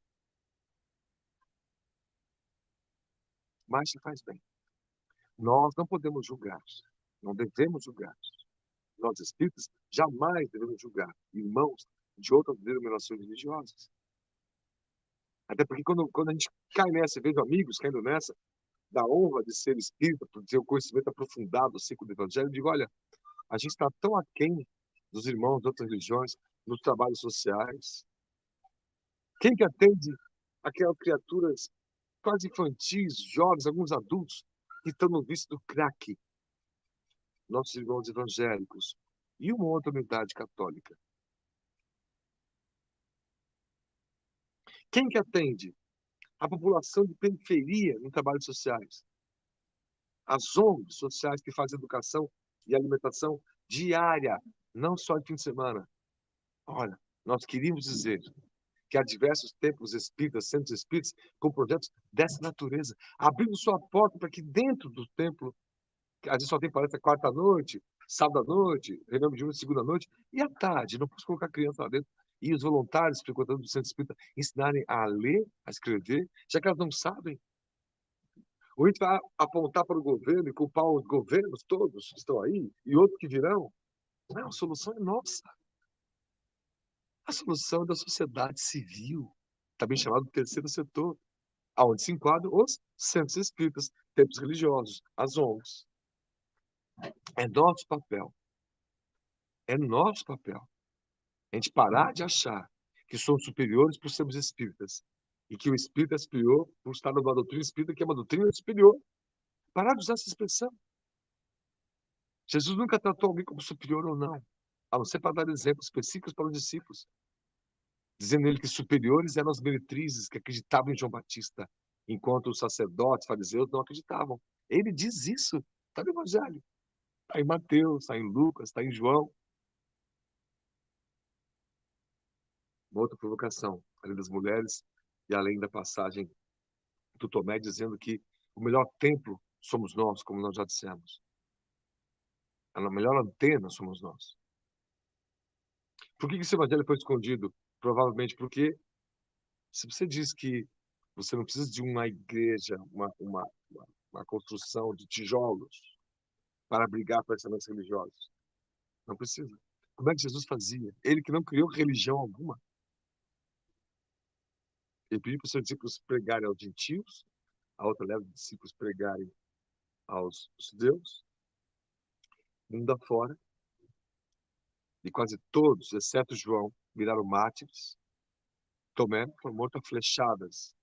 Mais te faz bem. Nós não podemos julgar, não devemos julgar. Nós espíritas jamais devemos julgar irmãos de outras denominações religiosas. Até porque quando a gente cai nessa, vejo amigos caindo nessa, da honra de ser espírita, por ter o conhecimento aprofundado acerca do Evangelho, eu digo, olha, a gente está tão aquém dos irmãos de outras religiões, nos trabalhos sociais. Quem que atende aquelas criaturas quase infantis, jovens, alguns adultos, que estão no vício do crack? Nossos irmãos evangélicos e uma outra unidade católica. Quem que atende a população de periferia em trabalhos sociais? As ONGs sociais que fazem educação e alimentação diária, não só de fim de semana. Olha, nós queríamos dizer que há diversos templos espíritas, centros espíritas, com projetos dessa natureza, abrindo sua porta para que dentro do templo, que às vezes só tem palestra quarta-noite, sábado-à-noite, reunião de segunda-noite, e à tarde, não posso colocar criança lá dentro, e os voluntários frequentando o centro espírita ensinarem a ler, a escrever, já que elas não sabem. Ou a gente vai apontar para o governo e culpar os governos todos que estão aí, e outros que virão. Não, a solução é nossa. A solução é da sociedade civil, também chamado terceiro setor, aonde se enquadram os centros espíritas, templos religiosos, as ONGs. É nosso papel. É nosso papel. A gente parar de achar que somos superiores por sermos espíritas e que o espírita é superior por estar numa doutrina espírita que é uma doutrina superior. Parar de usar essa expressão. Jesus nunca tratou alguém como superior ou não, a não ser para dar exemplos específicos para os discípulos, dizendo ele que superiores eram as meretrizes que acreditavam em João Batista, enquanto os sacerdotes, fariseus não acreditavam. Ele diz isso, está no Evangelho. Está em Mateus, está em Lucas, está em João. Uma outra provocação, além das mulheres e além da passagem do Tomé, dizendo que o melhor templo somos nós, como nós já dissemos. A melhor antena somos nós. Por que esse evangelho foi escondido? Provavelmente porque, se você diz que você não precisa de uma igreja, uma construção de tijolos para abrigar pensamentos religiosos. Não precisa. Como é que Jesus fazia? Ele que não criou religião alguma. Ele pediu para os seus discípulos pregarem aos gentios, a outra leva de discípulos pregarem aos judeus, mundo afora, e quase todos, exceto João, viraram mártires. Tomé foi morto a flechadas,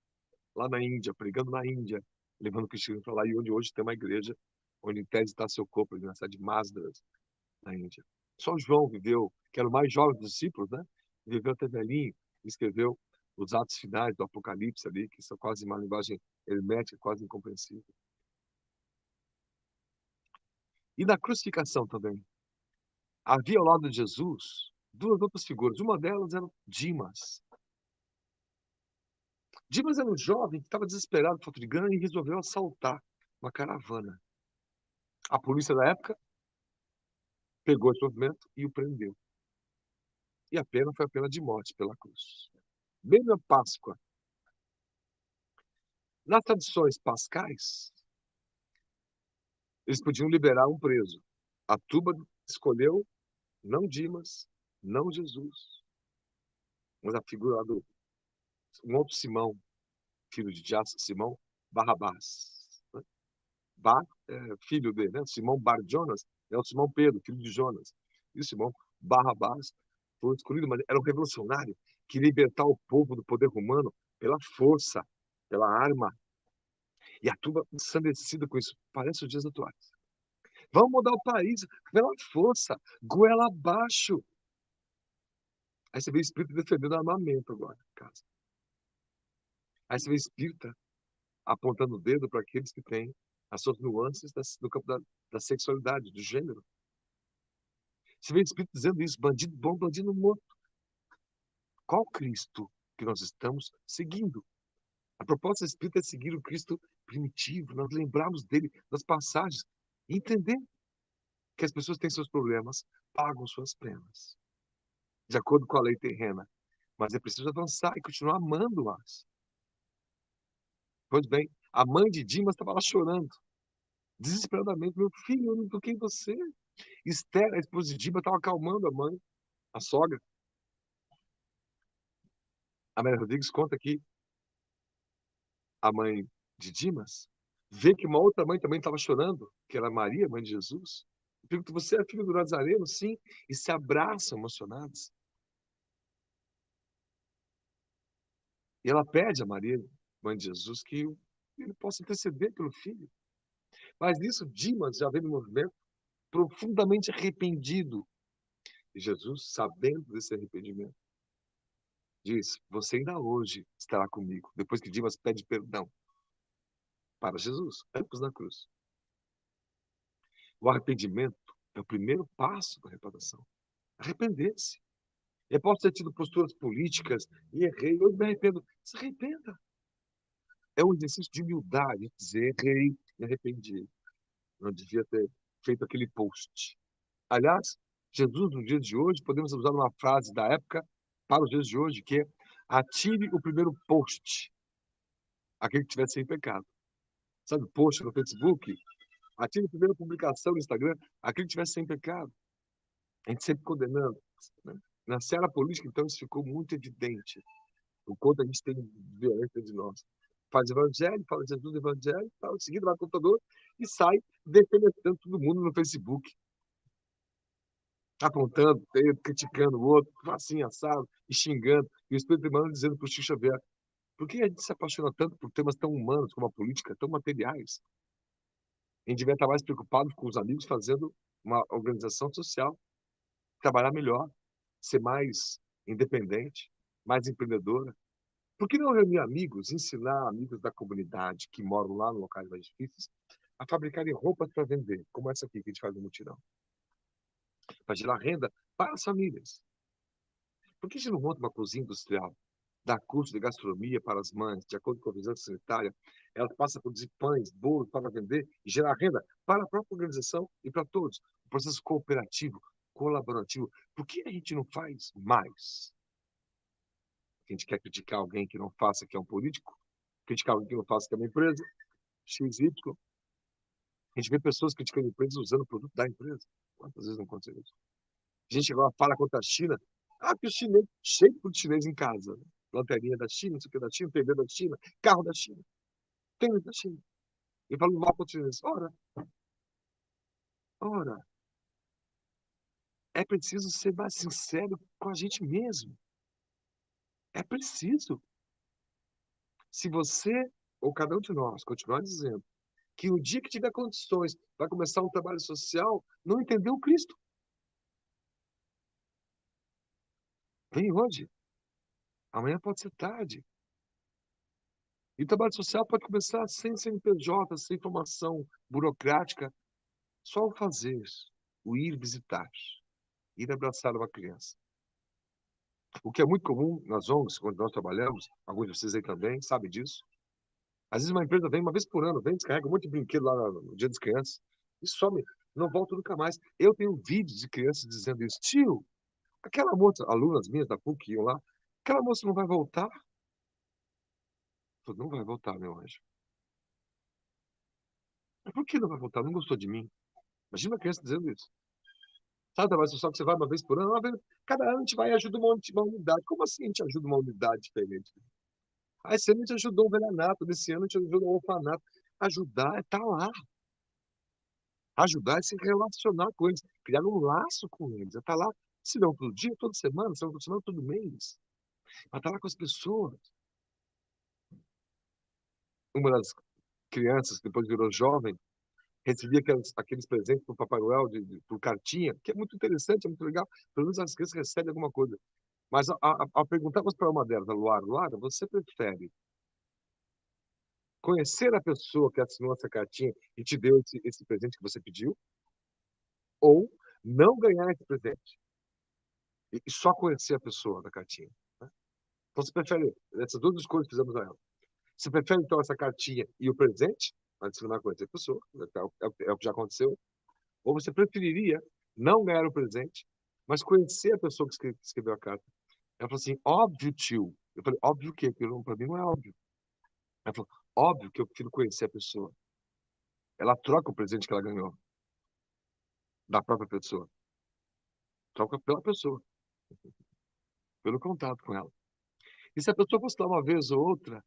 lá na Índia, pregando na Índia, levando o cristianismo para lá, e onde hoje tem uma igreja, onde em tese está seu corpo, na cidade de Masdas, na Índia. Só João viveu, que era o mais jovem dos discípulos, né? Viveu até velhinho, escreveu os atos finais do Apocalipse ali, que são quase uma linguagem hermética, quase incompreensível. E na crucificação também. Havia ao lado de Jesus duas outras figuras. Uma delas era Dimas. Dimas era um jovem que estava desesperado por falta de grana e resolveu assaltar uma caravana. A polícia da época pegou esse movimento e o prendeu. E a pena foi a pena de morte pela cruz. Bem na Páscoa. Nas tradições pascais, eles podiam liberar um preso. A turma escolheu não Dimas, não Jesus, mas a figura lá do um outro Simão, filho de Simão Barrabás. Né? Bar é filho dele, né? Simão Bar Jonas é o Simão Pedro, filho de Jonas. E o Simão Barrabás foi escolhido, mas era um revolucionário que libertar o povo do poder romano pela força, pela arma. E a turma ensandecida com isso, parece os dias atuais. Vamos mudar o país pela força, goela abaixo. Aí você vê espírita defendendo armamento agora, casa. Aí você vê espírita apontando o dedo para aqueles que têm as suas nuances no campo da sexualidade, do gênero. Você vê espírito dizendo isso, bandido bom, bandido morto. Qual Cristo que nós estamos seguindo? A proposta espírita é seguir o Cristo primitivo, nós lembrarmos dele nas passagens, e entender que as pessoas têm seus problemas, pagam suas penas, de acordo com a lei terrena. Mas é preciso avançar e continuar amando-as. Pois bem, a mãe de Dimas estava lá chorando, desesperadamente. Meu filho, eu não toquei em você. Esther, a esposa de Dimas, estava acalmando a mãe, a sogra. A Maria Rodrigues conta que a mãe de Dimas vê que uma outra mãe também estava chorando, que era Maria, mãe de Jesus. Pergunta, você é filho do Nazareno? Sim. E se abraçam emocionados. E ela pede a Maria, mãe de Jesus, que ele possa interceder pelo filho. Mas nisso, Dimas já vem no movimento profundamente arrependido. E Jesus, sabendo desse arrependimento, diz, você ainda hoje estará comigo. Depois que Dimas pede perdão para Jesus, ambos na cruz. O arrependimento é o primeiro passo da reparação. Arrepender-se. Eu posso ter tido posturas políticas e errei, hoje me arrependo. Se arrependa. É um exercício de humildade, dizer, errei, me arrependi. Não devia ter feito aquele post. Aliás, Jesus, nos dias de hoje, podemos usar uma frase da época para os dias de hoje, que é atire o primeiro post, aquele que estiver sem pecado. Sabe, post no Facebook? Atire a primeira publicação no Instagram, aquele que estiver sem pecado. A gente sempre condenando. Né? Na seara política, então, isso ficou muito evidente. O quanto a gente tem violência de nós. Faz evangelho, fala Jesus evangelho, tal, em seguida vai no computador e sai defendendo todo mundo no Facebook. Apontando, criticando o outro, assim, assado, e xingando. E o Espírito Emmanuel dizendo para o Chico Xavier, por que a gente se apaixona tanto por temas tão humanos como a política, tão materiais? A gente devia estar mais preocupado com os amigos fazendo uma organização social, trabalhar melhor, ser mais independente, mais empreendedora. Por que não reunir amigos, ensinar amigos da comunidade que moram lá no locais mais difíceis a fabricarem roupas para vender, como essa aqui que a gente faz no mutirão, para gerar renda para as famílias? Por que a gente não monta uma cozinha industrial? dar curso de gastronomia para as mães, de acordo com a vigilância sanitária. Ela passa a produzir pães, bolos para vender e gerar renda para a própria organização e para todos. Um processo cooperativo, colaborativo. Por que a gente não faz mais? A gente quer criticar alguém que não faça, que é um político, criticar alguém que não faça, que é uma empresa, XY. A gente vê pessoas criticando empresas usando o produto da empresa. Quantas vezes não aconteceu isso? A gente agora fala contra a China. Ah, que o chinês, cheio de chinês em casa. Lanterninha da China, não sei o que da China, TV da China, carro da China, tênis da China. E falando mal contra os chineses. Ora, é preciso ser mais sincero com a gente mesmo. É preciso. Se você, ou cada um de nós, continuar dizendo que no dia que tiver condições vai começar um trabalho social, não entendeu Cristo. Vem hoje. Amanhã pode ser tarde. E o trabalho social pode começar sem CNPJ, sem formação burocrática. Só o fazer, o ir visitar, ir abraçar uma criança. O que é muito comum nas ONGs, quando nós trabalhamos, alguns de vocês aí também sabem disso. Às vezes uma empresa vem uma vez por ano, vem, descarrega um monte de brinquedo lá no Dia das Crianças e some, não volta nunca mais. Eu tenho vídeos de crianças dizendo isso. Tio, aquela moça, alunas minhas da PUC iam lá, aquela moça não vai voltar? Eu falei, não vai voltar, meu anjo. Mas por que não vai voltar? Não gostou de mim? Imagina uma criança dizendo isso. Sabe, trabalho social que você vai uma vez por ano, cada ano a gente vai e ajuda uma unidade. Como assim a gente ajuda uma unidade diferente? Ah, esse ano a gente ajudou o velhanato, desse ano a gente ajudou o orfanato. Ajudar é estar lá. Ajudar é se relacionar com eles, criar um laço com eles. É estar lá, se não todo dia, toda semana, se não toda semana, todo mês. Mas estar lá com as pessoas. Uma das crianças, que depois virou jovem, recebia aqueles presentes do Papai Noel, por cartinha, que é muito interessante, é muito legal. Pelo menos as crianças recebem alguma coisa. Mas ao perguntarmos para uma delas, a Luara, você prefere conhecer a pessoa que assinou essa cartinha e te deu esse presente que você pediu, ou não ganhar esse presente e só conhecer a pessoa da cartinha? Né? Então você prefere, essas duas escolhas que fizemos a ela. Você prefere então essa cartinha e o presente, antes de não conhecer a pessoa, é o que já aconteceu, ou você preferiria não ganhar o presente, mas conhecer a pessoa que escreveu a carta? Ela falou assim, óbvio, tio. Eu falei, óbvio o quê? Aquilo para mim não é óbvio. Ela falou, óbvio que eu prefiro conhecer a pessoa. Ela troca o presente que ela ganhou da própria pessoa. Troca pela pessoa, pelo contato com ela. E se a pessoa fosse lá uma vez ou outra,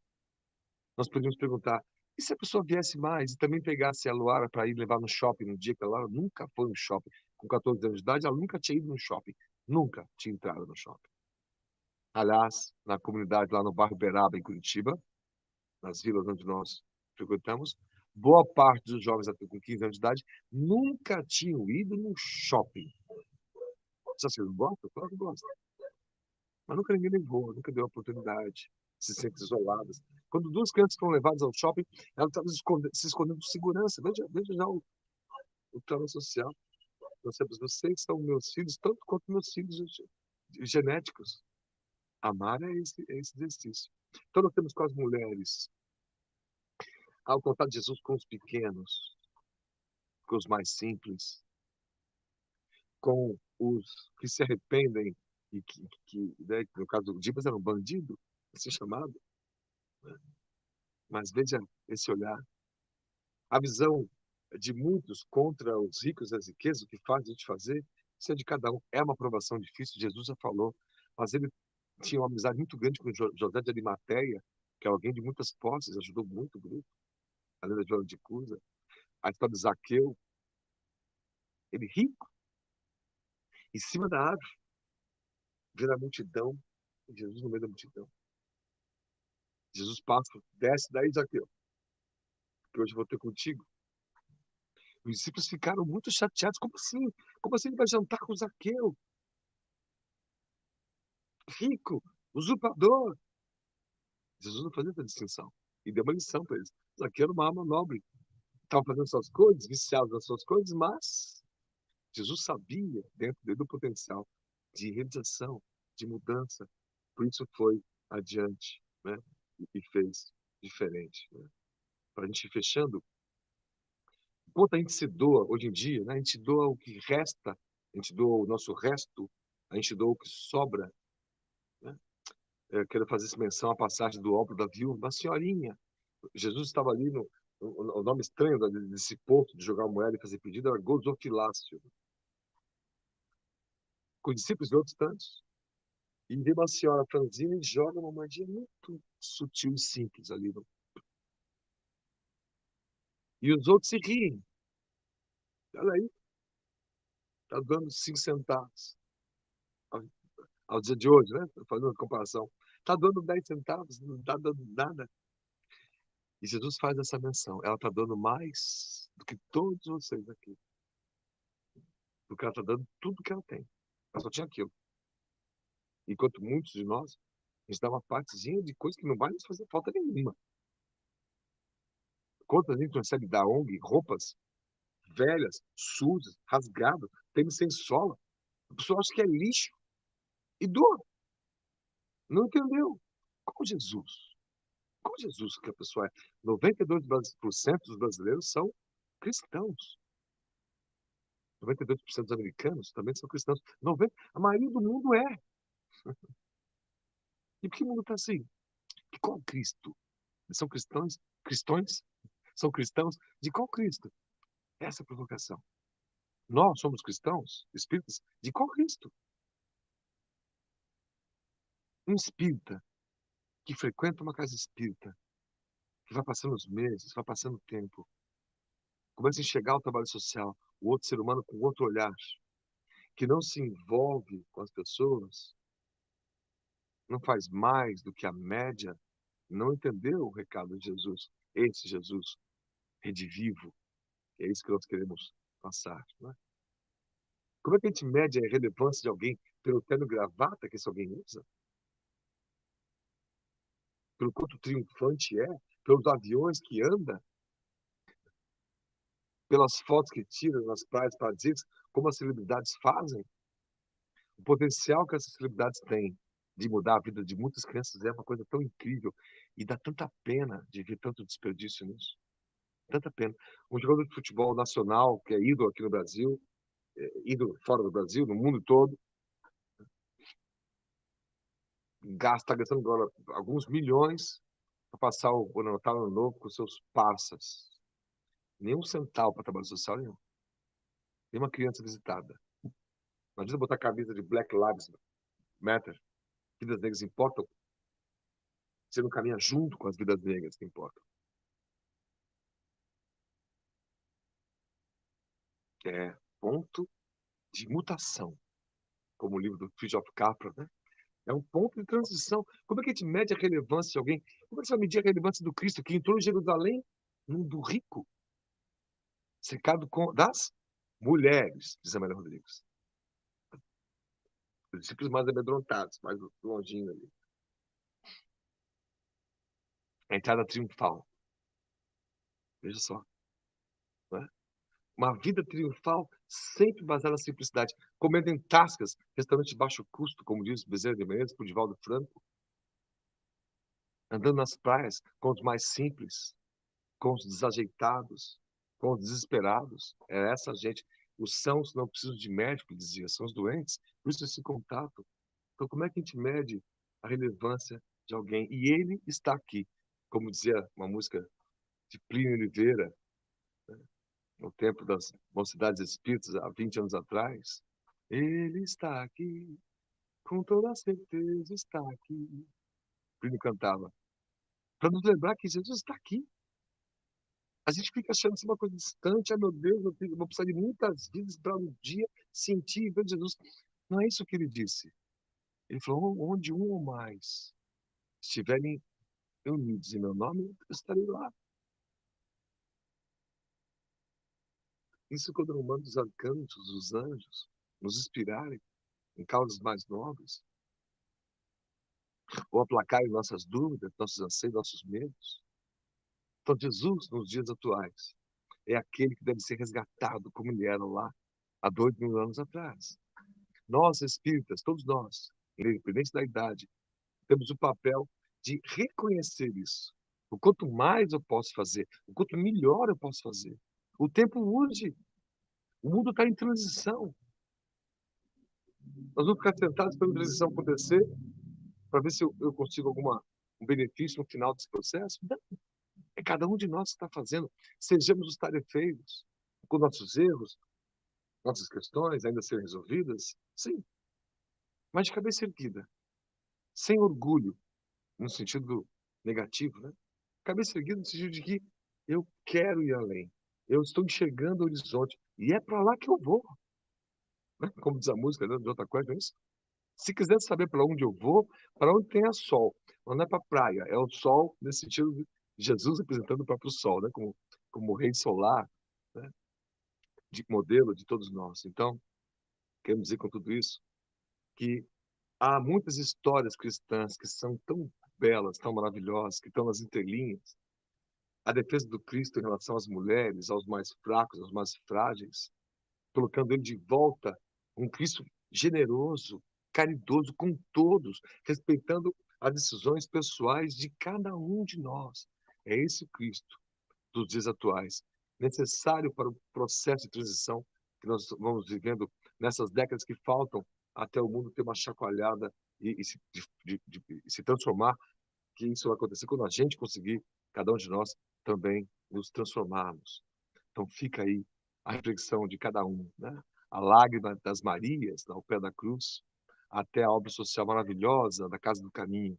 nós podíamos perguntar, e se a pessoa viesse mais e também pegasse a Luara para ir levar no shopping no dia que a Luara nunca foi no shopping? Com 14 anos de idade, ela nunca tinha ido no shopping. Nunca tinha entrado no shopping. Aliás, na comunidade lá no bairro Beraba, em Curitiba, nas vilas onde nós frequentamos, boa parte dos jovens até com 15 anos de idade nunca tinham ido no shopping. Se vocês gostam? Claro que gostam. Mas nunca ninguém levou, nunca deu oportunidade. Se sentem isoladas. Quando duas crianças foram levadas ao shopping, elas estavam se escondendo de segurança. Veja já o trauma social. Nós sabemos, vocês são meus filhos, tanto quanto meus filhos genéticos. Amar é esse exercício. Então, nós temos com as mulheres, ao contato de Jesus com os pequenos, com os mais simples, com os que se arrependem e né, no caso do Dimas era um bandido, assim chamado, né? Mas veja esse olhar. A visão de muitos contra os ricos e as riquezas, o que faz a gente fazer, isso é de cada um. É uma aprovação difícil, Jesus já falou, mas ele tinha uma amizade muito grande com José de Arimateia, que é alguém de muitas posses, ajudou muito o grupo, além da Joana de Cusa. A história de Zaqueu, ele rico, em cima da árvore, vendo a multidão, Jesus no meio da multidão. Jesus passa, desce daí, Zaqueu, que hoje eu vou ter contigo. Os discípulos ficaram muito chateados. Como assim? Como assim ele vai jantar com Zaqueu? Rico, usurpador. Jesus não fazia essa distinção. E deu uma lição para eles. Zaqueu era uma alma nobre. Estava fazendo suas coisas, viciado nas suas coisas, mas Jesus sabia, dentro dele, do potencial de realização, de mudança. Por isso foi adiante, né? E fez diferente, né? Para a gente ir fechando, enquanto a gente se doa hoje em dia, né? A gente doa o que resta, a gente doa o nosso resto, a gente doa o que sobra, né? Eu quero fazer essa menção à passagem do óbolo da viúva, uma senhorinha. Jesus estava ali o nome estranho desse posto de jogar moeda e fazer pedido era Gozofilácio, com discípulos de outros tantos. E vê uma senhora franzina e joga uma moedinha muito sutil e simples ali. E os outros se riem. Olha aí, está dando 5 centavos. Ao dia de hoje, né? Fazendo uma comparação. Está dando 10 centavos, não está dando nada. E Jesus faz essa menção. Ela está dando mais do que todos vocês aqui. Porque ela está dando tudo que ela tem. Ela só tinha aquilo. Enquanto muitos de nós, a gente dá uma partezinha de coisa que não vai nos fazer falta nenhuma. Quantas a gente recebe da ONG roupas velhas, sujas, rasgadas, tênis sem sola. A pessoa acha que é lixo e doa. Não entendeu? Como Jesus. Como Jesus que a pessoa é. 92% dos brasileiros são cristãos. 92% dos americanos também são cristãos. 90, a maioria do mundo é. E por que o mundo está assim? De qual Cristo? São cristãos? Cristões? São cristãos? De qual Cristo? Essa é a provocação. Nós somos cristãos, espíritas, de qual Cristo? Um espírita que frequenta uma casa espírita, que vai passando os meses, vai passando o tempo, começa a enxergar o trabalho social, o outro ser humano com outro olhar, que não se envolve com as pessoas, não faz mais do que a média, não entendeu o recado de Jesus. Esse Jesus, redivivo, é isso que nós queremos passar. Não é? Como é que a gente mede a relevância de alguém pelo terno e gravata que esse alguém usa? Pelo quanto triunfante é? Pelos aviões que anda? Pelas fotos que tira nas praias paradisíacas? Como as celebridades fazem? O potencial que essas celebridades têm de mudar a vida de muitas crianças é uma coisa tão incrível e dá tanta pena de ver tanto desperdício nisso. Tanta pena. Um jogador de futebol nacional, que é ídolo aqui no Brasil, ídolo fora do Brasil, no mundo todo, está gastando agora alguns milhões para passar o Natal Ano Novo com seus parceiros. Nem um centavo para trabalho social nenhum. Nenhuma criança visitada. Não adianta botar a camisa de Black Lives Matter, vidas negras importam, você não caminha junto com as vidas negras que importam. É ponto de mutação, como o livro do Fritjof Capra, né? É um ponto de transição. Como é que a gente mede a relevância de alguém? Como é que você vai medir a relevância do Cristo que entrou em Jerusalém, mundo rico, cercado das mulheres, diz Amélia Rodrigues. Os discípulos mais amedrontados, mais longinho ali. A entrada triunfal. Veja só. Né? Uma vida triunfal sempre baseada na simplicidade. Comendo em tascas, restaurante de baixo custo, como diz Bezerra de Menezes, por Divaldo Franco. Andando nas praias com os mais simples, com os desajeitados, com os desesperados. É essa gente. Os sãos não precisam de médico, dizia, são os doentes. Por isso esse contato. Então, como é que a gente mede a relevância de alguém? E ele está aqui. Como dizia uma música de Plínio Oliveira, né, no tempo das mocidades espíritas, há 20 anos atrás. Ele está aqui, com toda certeza está aqui. Plínio cantava. Para nos lembrar que Jesus está aqui. A gente fica achando isso uma coisa distante. Ah, meu Deus, vou precisar de muitas vidas para um dia sentir e ver Jesus. Não é isso que ele disse. Ele falou, onde um ou mais estiverem unidos em meu nome, eu estarei lá. Isso quando eu mando os arcanjos, os anjos, nos inspirarem em causas mais nobres, ou aplacarem nossas dúvidas, nossos anseios, nossos medos. Então, Jesus, nos dias atuais, é aquele que deve ser resgatado como ele era lá há 2.000 anos atrás. Nós, espíritas, todos nós, independente da idade, temos o papel de reconhecer isso. O quanto mais eu posso fazer, o quanto melhor eu posso fazer. O tempo urge. O mundo está em transição. Nós vamos ficar sentados esperando a transição acontecer para ver se eu consigo um benefício no final desse processo? Não. É cada um de nós que está fazendo. Sejamos os tarefeiros, com nossos erros, nossas questões ainda a serem resolvidas, sim, mas de cabeça erguida, sem orgulho, no sentido negativo, né? Cabeça erguida no sentido de que eu quero ir além. Eu estou enxergando o horizonte e é para lá que eu vou. Né? Como diz a música, né, de outra coisa, é isso? Se quiser saber para onde eu vou, para onde tem sol. Mas não é para praia, é o sol nesse sentido de Jesus representando o próprio sol, né? Como o rei solar, né? De modelo de todos nós. Então, quero dizer com tudo isso que há muitas histórias cristãs que são tão belas, tão maravilhosas, que estão nas entrelinhas. A defesa do Cristo em relação às mulheres, aos mais fracos, aos mais frágeis, colocando ele de volta, um Cristo generoso, caridoso com todos, respeitando as decisões pessoais de cada um de nós. É esse o Cristo dos dias atuais, necessário para o processo de transição que nós vamos vivendo nessas décadas que faltam até o mundo ter uma chacoalhada e se transformar, que isso vai acontecer quando a gente conseguir, cada um de nós, também nos transformarmos. Então fica aí a reflexão de cada um, né? A lágrima das Marias ao pé da cruz, até a obra social maravilhosa da Casa do Caminho,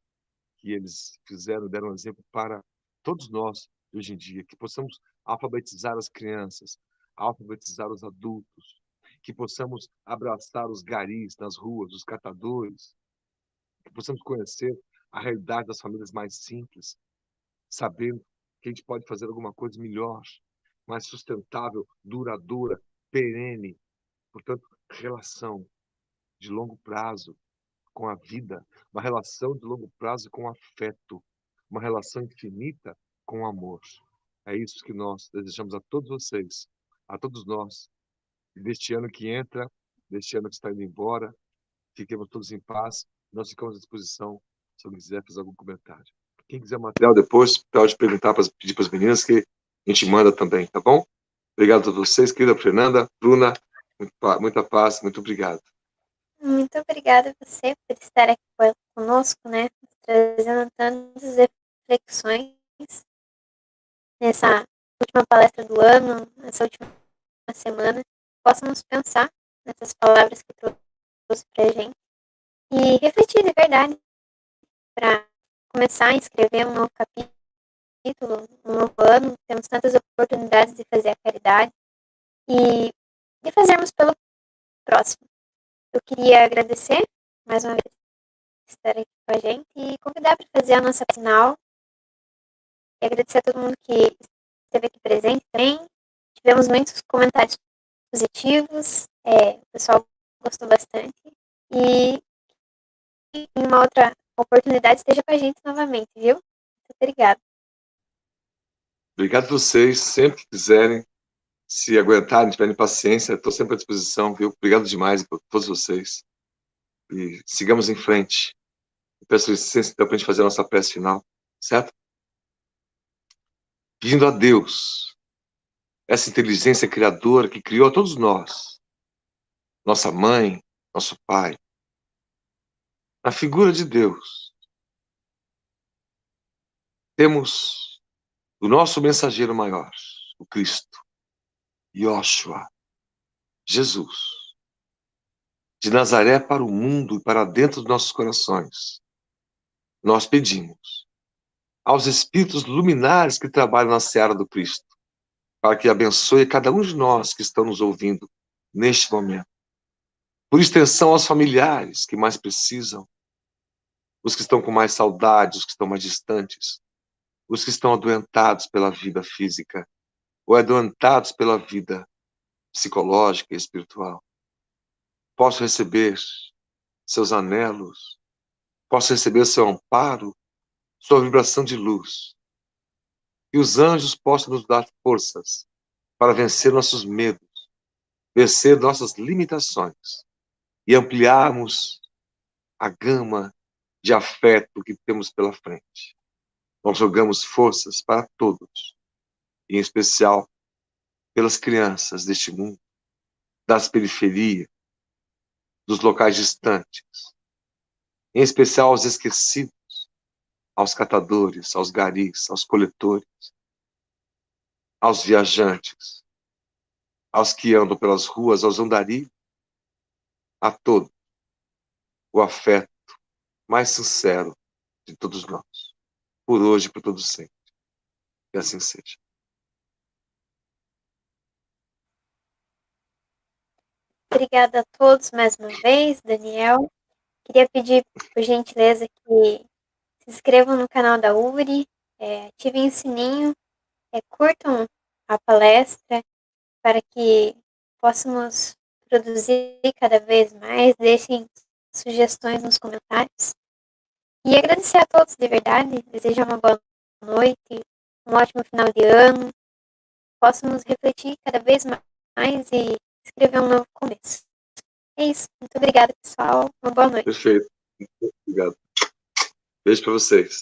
que eles fizeram, deram um exemplo para todos nós de hoje em dia, que possamos alfabetizar as crianças, alfabetizar os adultos, que possamos abraçar os garis nas ruas, os catadores, que possamos conhecer a realidade das famílias mais simples, sabendo que a gente pode fazer alguma coisa melhor, mais sustentável, duradoura, perene. Portanto, relação de longo prazo com a vida, uma relação de longo prazo com afeto, uma relação infinita com amor. É isso que nós desejamos a todos vocês, a todos nós, e deste ano que entra, deste ano que está indo embora, fiquemos todos em paz. Nós ficamos à disposição se alguém quiser fazer algum comentário. Quem quiser material depois, pode perguntar, pedir para as meninas que a gente manda também, tá bom? Obrigado a vocês, querida Fernanda, Bruna, muita paz, muito obrigado. Muito obrigada a você por estar aqui conosco, né? Trazendo tantas reflexões nessa última palestra do ano, nessa última semana. Possamos pensar nessas palavras que trouxe para a gente e refletir de verdade para começar a escrever um novo capítulo, um novo ano. Temos tantas oportunidades de fazer a caridade e de fazermos pelo próximo. Eu queria agradecer mais uma vez por estar aqui com a gente e convidar para fazer a nossa final. E agradecer a todo mundo que esteve aqui presente também. Tivemos muitos comentários positivos, o pessoal gostou bastante. E em uma outra oportunidade esteja com a gente novamente, viu? Muito obrigada. Obrigado a vocês, sempre que quiserem, se aguentarem, tiverem paciência, estou sempre à disposição, viu? Obrigado demais por todos vocês. E sigamos em frente. Eu peço licença então para a gente fazer a nossa prece final, certo? Pedindo a Deus, essa inteligência criadora que criou a todos nós, nossa mãe, nosso pai, a figura de Deus, temos o nosso mensageiro maior, o Cristo, Yoshua, Jesus, de Nazaré para o mundo e para dentro dos nossos corações. Nós pedimos aos espíritos luminares que trabalham na seara do Cristo, para que abençoe cada um de nós que estão nos ouvindo neste momento. Por extensão aos familiares que mais precisam, os que estão com mais saudade, os que estão mais distantes, os que estão adoentados pela vida física, ou adoentados pela vida psicológica e espiritual. Posso receber seus anelos, posso receber seu amparo, sua vibração de luz. E os anjos possam nos dar forças para vencer nossos medos, vencer nossas limitações e ampliarmos a gama de afeto que temos pela frente. Nós jogamos forças para todos, em especial pelas crianças deste mundo, das periferias, dos locais distantes, em especial aos esquecidos, aos catadores, aos garis, aos coletores, aos viajantes, aos que andam pelas ruas, aos andarilhos, a todos o afeto mais sincero de todos nós, por hoje e por todo sempre. Que assim seja. Obrigada a todos mais uma vez, Daniel. Queria pedir, por gentileza, que se inscrevam no canal da URI, ativem o sininho, curtam a palestra para que possamos produzir cada vez mais, deixem sugestões nos comentários. E agradecer a todos de verdade, desejar uma boa noite, um ótimo final de ano, possamos refletir cada vez mais e escrever um novo começo. É isso. Muito obrigada, pessoal. Uma boa noite. Perfeito. Muito obrigado. Beijo para vocês.